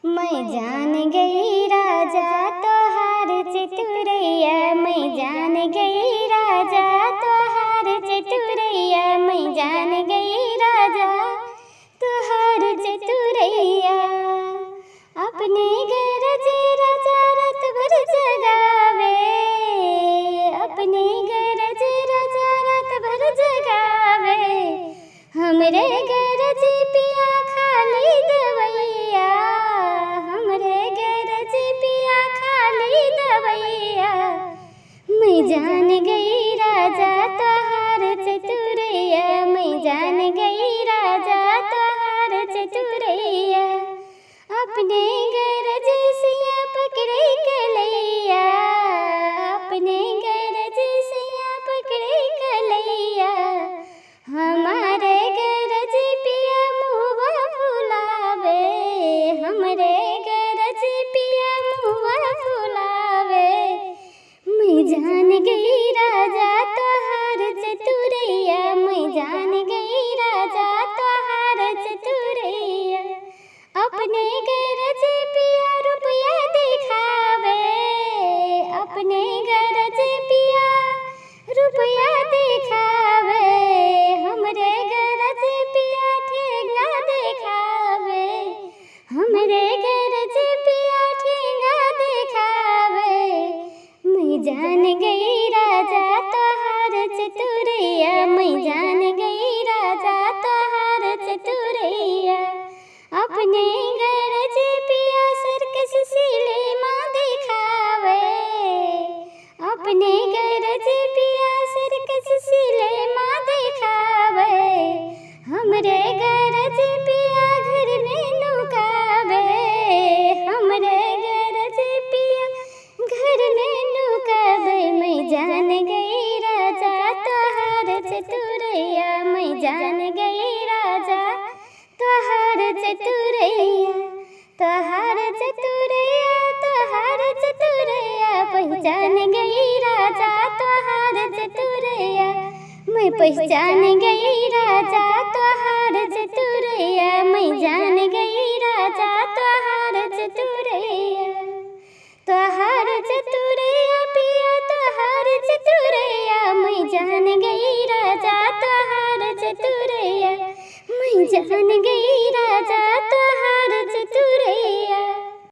मैं जान गई राजा तोहार चतुरैया, मैं जान गई राजा तोहार चतुरैया, मैं जान गई राजा तोहार चतुरैया। अपने गरज राजा रात भर जगावे, अपने गरज राजा रात भर जगावे, हमरे गरज पिया खाली दवैया, हमरे गरज पिया खाली दवैया। मैं जान गई राजा तोहार चतुरैया, मैं जान गई राजा तोहार चतुरैया। अपने गरज सिया पकड़े कलैया, अपने गरज सिया पकड़े कलैया, हमारे गरज पिया मुआ फुलावे, हमरे गरज पिया मुआ फुलावे। मैं जान गई राजा तोहार चतुरैया, मैं जान गई राजा तोहार चतुरैया। अपने गरज पिया रुपया दिखावे, अपने गरज पिया रुपया दिखावे, हमरे गरज पिया ठेंगा दिखावे, हमरे गरज पिया ठेंगा दिखावे। मैं जान गई राजा तोहार चतुरैया, मैं जान गई राजा तोहार चतुरैया। अपने गरज पिया सर्कस सिनेमा दिखावे, अपने गरज पिया सर्कस सिनेमा दिखावे, हमरे गरज पिया घर में नुकावे, हमरे गरज पिया घर में नुकावे। मैं जान गई राजा तोहार चतुरैया, मैं जान गई राजा तोहार चतुरैया, तोहार चतुरैया, तोहार चतुरैया। पहचान गई राजा तोहार चतुरैया, मैं पहचान गई राजा तोहार चतुरैया, मैं जान गई राजा तोहार चतुरैया।